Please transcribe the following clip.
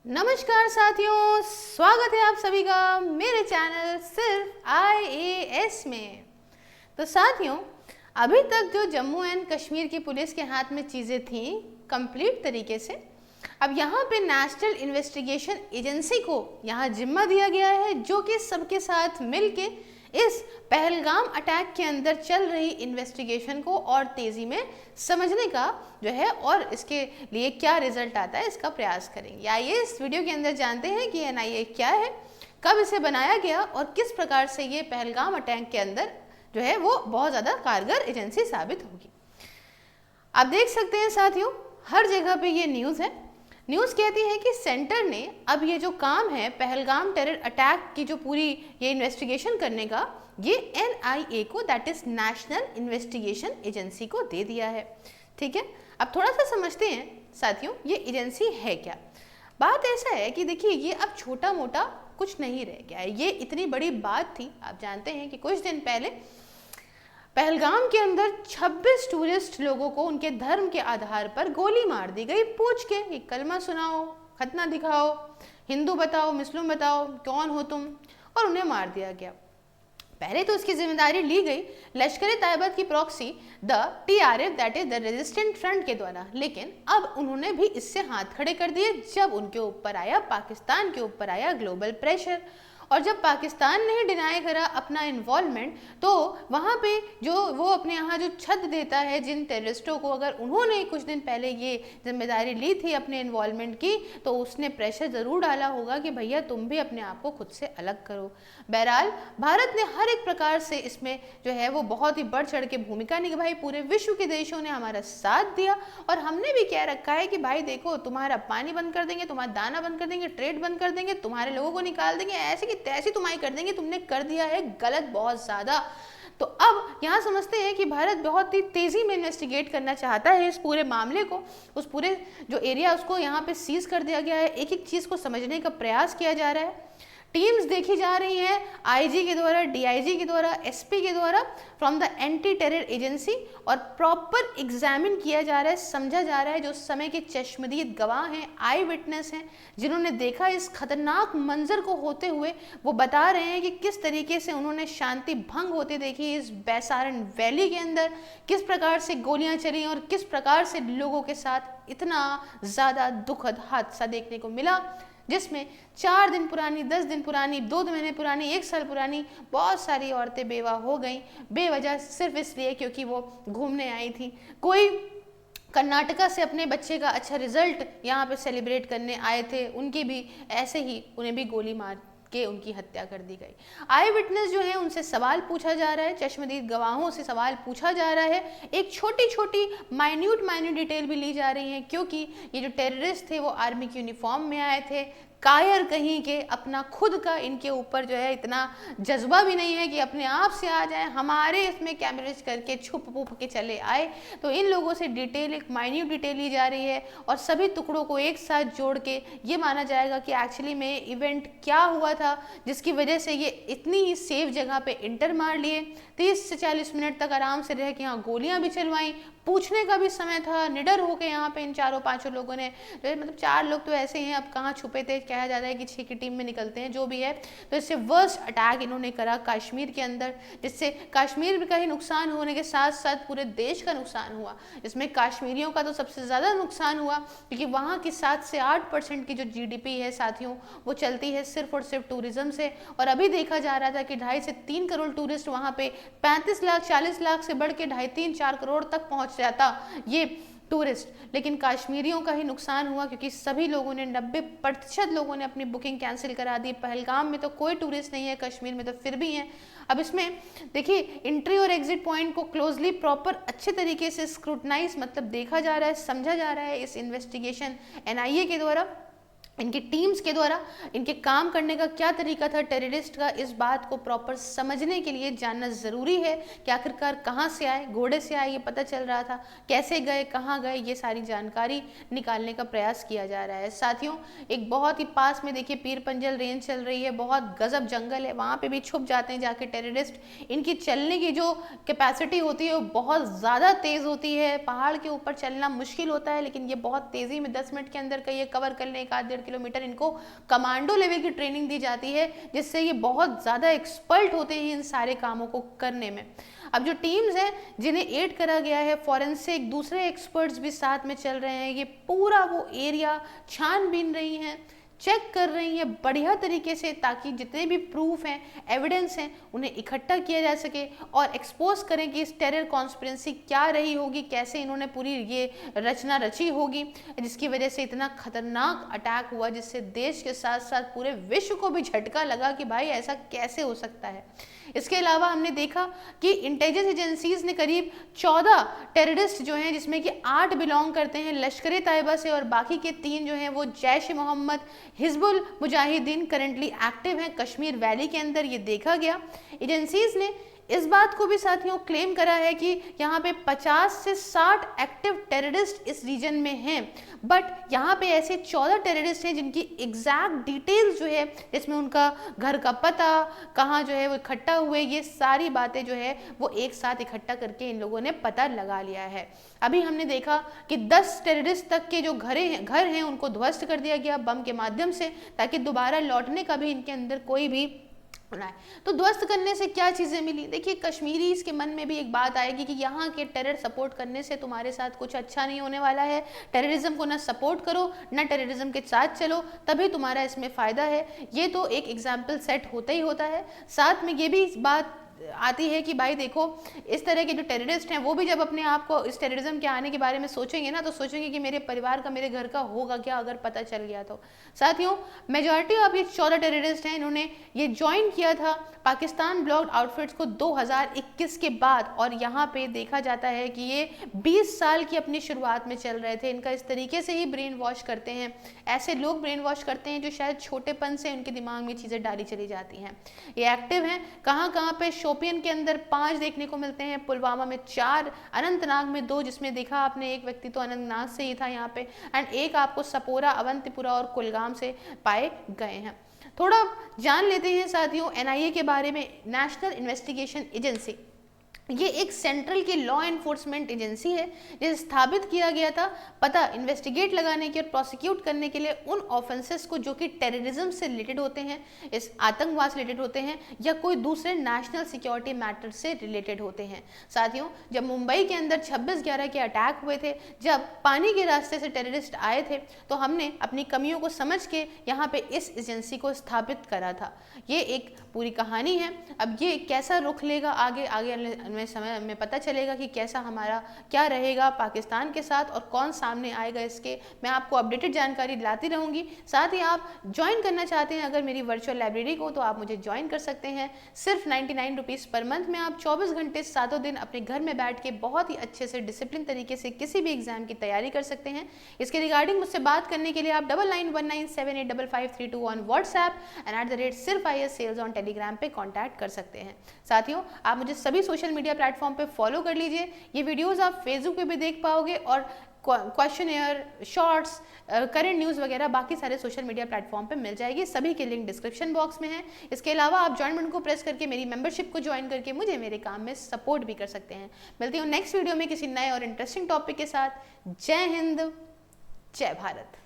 नमस्कार साथियों, स्वागत है आप सभी का मेरे चैनल सिर्फ IAS में। तो साथियों, अभी तक जो जम्मू एंड कश्मीर की पुलिस के हाथ में चीज़ें थीं कंप्लीट तरीके से, अब यहाँ पे नेशनल इन्वेस्टिगेशन एजेंसी को यहाँ जिम्मा दिया गया है, जो कि सबके साथ मिलके इस पहलगाम अटैक के अंदर चल रही इन्वेस्टिगेशन को और तेज़ी में समझने का जो है और इसके लिए क्या रिजल्ट आता है इसका प्रयास करेंगे। आइए इस वीडियो के अंदर जानते हैं कि NIA क्या है, कब इसे बनाया गया और किस प्रकार से ये पहलगाम अटैक के अंदर जो है वो बहुत ज़्यादा कारगर एजेंसी साबित होगी। आप देख सकते हैं साथियों, हर जगह पे ये न्यूज़ है। न्यूज़ कहती है कि सेंटर ने अब ये जो काम है पहलगाम टेरर अटैक की जो पूरी ये इन्वेस्टिगेशन करने का, ये NIA को, that is national investigation agency को दे दिया है। ठीक है, अब थोड़ा सा समझते हैं साथियों ये एजेंसी है क्या। बात ऐसा है कि देखिए ये अब छोटा मोटा कुछ नहीं रह गया है, ये इतनी बड़ी बात थी। आप जानते हैं कि कुछ दिन पहले पहलगाम के अंदर 26 टूरिस्ट लोगों को उनके धर्म के आधार पर गोली मार दी गई, पूछ के कि कलमा सुनाओ, खतना दिखाओ, हिंदू बताओ, मुस्लिम बताओ, कौन हो तुम, और उन्हें मार दिया गया। पहले तो इसकी जिम्मेदारी ली गई लश्कर तैयबा की proxy the TRF that is the resistant front के द्वारा, लेकिन अब उन्होंने भी इससे हाथ खड़े कर दिए जब उनके ऊपर आया, पाकिस्तान के ऊपर आया ग्लोबल प्रेशर। और जब पाकिस्तान ने डिनाई करा अपना इन्वॉल्वमेंट, तो वहाँ पे जो वो अपने यहाँ जो छत देता है जिन टेररिस्टों को, अगर उन्होंने कुछ दिन पहले ये जिम्मेदारी ली थी अपने इन्वॉल्वमेंट की, तो उसने प्रेशर ज़रूर डाला होगा कि भैया तुम भी अपने आप को खुद से अलग करो। बहरहाल भारत ने हर एक प्रकार से इसमें जो है वो बहुत ही बढ़ चढ़ के भूमिका निभाई, पूरे विश्व के देशों ने हमारा साथ दिया और हमने भी कह रखा है कि भाई देखो, तुम्हारा पानी बंद कर देंगे, तुम्हारा दाना बंद कर देंगे, ट्रेड बंद कर देंगे, तुम्हारे लोगों को निकाल देंगे, ऐसे की तैसी तुम्हारी कर देंगे, तुमने कर दिया है गलत बहुत ज्यादा। तो अब यहाँ समझते हैं कि भारत बहुत ही तेजी में इन्वेस्टिगेट करना चाहता है इस पूरे मामले को, उस पूरे जो एरिया उसको यहाँ पे सीज कर दिया गया है, एक एक चीज को समझने का प्रयास किया जा रहा है। टीम्स देखी जा रही हैं IG के द्वारा, DIG के द्वारा, SP के द्वारा, from the anti terror agency, और प्रॉपर एग्जामिन किया जा रहा है, समझा जा रहा है जो समय के चश्मदीद गवाह हैं, आई विटनेस हैं, जिन्होंने देखा इस खतरनाक मंजर को होते हुए, वो बता रहे हैं कि किस तरीके से उन्होंने शांति भंग होते देखी इस बैसारन वैली के अंदर, किस प्रकार से गोलियां चली और किस प्रकार से लोगों के साथ इतना ज़्यादा दुखद हादसा देखने को मिला, जिसमें 4 दिन पुरानी, 10 दिन पुरानी, 2 महीने पुरानी, 1 साल पुरानी बहुत सारी औरतें बेवा हो गईं बेवजह, सिर्फ इसलिए क्योंकि वो घूमने आई थी। कोई कर्नाटका से अपने बच्चे का अच्छा रिजल्ट यहाँ पे सेलिब्रेट करने आए थे, उनकी भी ऐसे ही उन्हें भी गोली मार के उनकी हत्या कर दी गई। आई विटनेस जो है उनसे सवाल पूछा जा रहा है, चश्मदीद गवाहों से सवाल पूछा जा रहा है, एक छोटी छोटी माइन्यूट डिटेल भी ली जा रही है, क्योंकि ये जो टेररिस्ट थे वो आर्मी की यूनिफॉर्म में आए थे, कायर कहीं के, अपना खुद का इनके ऊपर जो है इतना जज्बा भी नहीं है कि अपने आप से आ जाए, हमारे इसमें कैमरेज करके छुप पुप के चले आए। तो इन लोगों से डिटेल, एक माइन्यूट डिटेल ली जा रही है और सभी टुकड़ों को एक साथ जोड़ के ये माना जाएगा कि एक्चुअली में इवेंट क्या हुआ था जिसकी वजह से ये इतनी ही सेफ जगह पे इंटर मार लिए, 30 से 40 मिनट तक आराम से रह के यहाँ गोलियां भी चलवाई, पूछने का भी समय था, निडर होकर यहाँ पे इन 4-5 लोगों ने, मतलब 4 लोग तो ऐसे हैं, अब कहाँ छुपे थे, कहा जाता है कि 6 की टीम में निकलते हैं, जो भी है। तो इससे वर्स्ट अटैक इन्होंने करा कश्मीर के अंदर, जिससे कश्मीर का ही नुकसान होने के साथ साथ पूरे देश का नुकसान हुआ। इसमें कश्मीरियों का तो सबसे ज़्यादा नुकसान हुआ, क्योंकि वहाँ की 7 से 8% की जो GDP है साथियों, वो चलती है सिर्फ और सिर्फ टूरिज्म से। और अभी देखा जा रहा था कि 2.5 से 3 करोड़ टूरिस्ट वहाँ पे, 35 लाख 40 लाख से बढ़ के 2.5-3-4 करोड़ तक पहुँच जाता ये टूरिस्ट, लेकिन कश्मीरियों का ही नुकसान हुआ, क्योंकि सभी लोगों ने, 90% लोगों ने अपनी बुकिंग कैंसिल करा दी। पहलगाम में तो कोई टूरिस्ट नहीं है, कश्मीर में तो फिर भी हैं। अब इसमें देखिए एंट्री और एग्जिट पॉइंट को क्लोजली, प्रॉपर, अच्छे तरीके से स्क्रूटनाइज, मतलब देखा जा रहा है, समझा जा रहा है इस इन्वेस्टिगेशन NIA के द्वारा, इनकी टीम्स के द्वारा। इनके काम करने का क्या तरीका था टेररिस्ट का, इस बात को प्रॉपर समझने के लिए जानना ज़रूरी है कि आखिरकार कहाँ से आए, घोड़े से आए ये पता चल रहा था, कैसे गए, कहाँ गए, ये सारी जानकारी निकालने का प्रयास किया जा रहा है। साथियों, एक बहुत ही पास में देखिए पीर पंजल रेंज चल रही है, बहुत गजब जंगल है, वहाँ पे भी छुप जाते हैं जाके टेररिस्ट। इनकी चलने की जो कैपेसिटी होती है वो बहुत ज़्यादा तेज़ होती है, पहाड़ के ऊपर चलना मुश्किल होता है, लेकिन ये बहुत तेज़ी में 10 मिनट के अंदर कहीं कवर कर लें, 1 आध 1.5 किलोमीटर इनको कमांडो लेवल की ट्रेनिंग दी जाती है, जिससे ये बहुत ज़्यादा एक्सपर्ट होते हैं इन सारे कामों को करने में। अब जो टीम्स हैं जिन्हें एड करा गया है, फॉरेंसिक दूसरे एक्सपर्ट्स भी साथ में चल रहे हैं, ये पूरा वो एरिया छानबीन रही हैं, चेक कर रही है बढ़िया तरीके से, ताकि जितने भी प्रूफ हैं, एविडेंस हैं, उन्हें इकट्ठा किया जा सके और एक्सपोज करें कि इस टेरर कॉन्स्पिरेंसी क्या रही होगी, कैसे इन्होंने पूरी ये रचना रची होगी, जिसकी वजह से इतना खतरनाक अटैक हुआ, जिससे देश के साथ साथ पूरे विश्व को भी झटका लगा कि भाई ऐसा कैसे हो सकता है। इसके अलावा हमने देखा कि इंटेलिजेंस एजेंसीज ने करीब 14 टेररिस्ट जो हैं, जिसमें कि 8 बिलोंग करते हैं लश्कर तैयबा से और बाकी के 3 जो हैं वो जैश ए मोहम्मद, हिजबुल मुजाहिदीन करंटली एक्टिव हैं कश्मीर वैली के अंदर, ये देखा गया। एजेंसीज ने इस बात को भी साथियों क्लेम करा है कि यहाँ पे 50 से 60 एक्टिव टेररिस्ट इस रीजन में हैं, बट यहाँ पे ऐसे 14 टेररिस्ट हैं जिनकी एग्जैक्ट डिटेल्स जो है, जिसमें उनका घर का पता, कहाँ जो है वो इकट्ठा हुए, ये सारी बातें जो है वो एक साथ इकट्ठा करके इन लोगों ने पता लगा लिया है। अभी हमने देखा कि 10 टेररिस्ट तक के जो घर हैं उनको ध्वस्त कर दिया गया बम के माध्यम से, ताकि दोबारा लौटने का भी इनके अंदर कोई भी है। तो ध्वस्त करने से क्या चीज़ें मिली? देखिए, कश्मीरीज के मन में भी एक बात आएगी कि यहाँ के टेरर सपोर्ट करने से तुम्हारे साथ कुछ अच्छा नहीं होने वाला है। टेररिज्म को ना सपोर्ट करो, ना टेररिज्म के साथ चलो, तभी तुम्हारा इसमें फ़ायदा है। ये तो एक एग्जाम्पल सेट होता ही होता है। साथ में ये भी इस बात आती है कि भाई देखो, इस तरह के जो टेररिस्ट हैं वो भी जब अपने आप को इस टेररिज्म के आने के बारे में सोचेंगे ना, तो सोचेंगे कि मेरे परिवार का, मेरे घर का होगा क्या अगर पता चल गया तो। साथियों, मेजॉरिटी ऑफ ये 14 टेररिस्ट हैं, इन्होंने ये ज्वाइन किया था पाकिस्तान ब्लॉक्ड आउटफिट्स को 2021 के बाद, और यहाँ पे देखा जाता है कि ये 20 साल की अपनी शुरुआत में चल रहे थे। इनका इस तरीके से ही ब्रेन वॉश करते हैं, ऐसे लोग ब्रेन वॉश करते हैं जो शायद छोटेपन से उनके दिमाग में चीज़ें डाली चली जाती हैं। ये एक्टिव हैं कहाँ पे? शोपियन के अंदर 5 देखने को मिलते हैं, पुलवामा में 4, अनंतनाग में 2, जिसमें देखा आपने एक व्यक्ति तो अनंतनाग से ही था यहाँ पे, एंड एक आपको सपोरा, अवंतीपुरा और कुलगाम से पाए गए हैं। थोड़ा जान लेते हैं साथियों एनआईए के बारे में। नेशनल इन्वेस्टिगेशन एजेंसी, ये एक सेंट्रल की लॉ एनफोर्समेंट एजेंसी है जिसे स्थापित किया गया था पता इन्वेस्टिगेट लगाने के और प्रोसिक्यूट करने के लिए उन ऑफेंसेस को जो कि टेररिज्म से रिलेटेड होते हैं, इस आतंकवाद से रिलेटेड होते हैं, या कोई दूसरे नेशनल सिक्योरिटी मैटर से रिलेटेड होते हैं। साथियों, जब मुंबई के अंदर 26/11 के अटैक हुए थे, जब पानी के रास्ते से टेररिस्ट आए थे, तो हमने अपनी कमियों को समझ के यहाँ पे इस एजेंसी को स्थापित करा था। ये एक पूरी कहानी है। अब ये कैसा रुख लेगा आगे में समय में पता चलेगा कि कैसा हमारा क्या रहेगा पाकिस्तान के साथ और कौन सामने आएगा। इसके मैं आपको अपडेटेड जानकारी लाती रहूँगी। साथ ही आप ज्वाइन करना चाहते हैं अगर मेरी वर्चुअल लाइब्रेरी को, तो आप मुझे ज्वाइन कर सकते हैं। सिर्फ 99 रुपीज़ पर मंथ में आप 24 घंटे 7 दिन अपने घर में बैठ के बहुत ही अच्छे से डिसिप्लिन तरीके से किसी भी एग्जाम की तैयारी कर सकते हैं। इसके रिगार्डिंग मुझसे बात करने के लिए आप 9919785532 on WhatsApp and @SIRFIS sales on Telegram पे कांटेक्ट कर सकते हैं। साथियों, आप मुझे सभी सोशल मीडिया प्लेटफॉर्म पे फॉलो कर लीजिए। ये वीडियोस आप फेसबुक पे भी देख पाओगे और क्वेश्चनएयर, शॉर्ट्स, करंट न्यूज़ वगैरह बाकी सारे सोशल मीडिया प्लेटफॉर्म पे मिल जाएगी। सभी के लिंक डिस्क्रिप्शन बॉक्स में है। इसके अलावा आप ज्वाइन बटन को प्रेस करके मेरी मेंबरशिप को ज्वाइन करके मुझे मेरे काम में सपोर्ट भी कर सकते हैं। मिलती हूँ नेक्स्ट वीडियो में किसी नए और इंटरेस्टिंग टॉपिक के साथ। जय हिंद, जय भारत।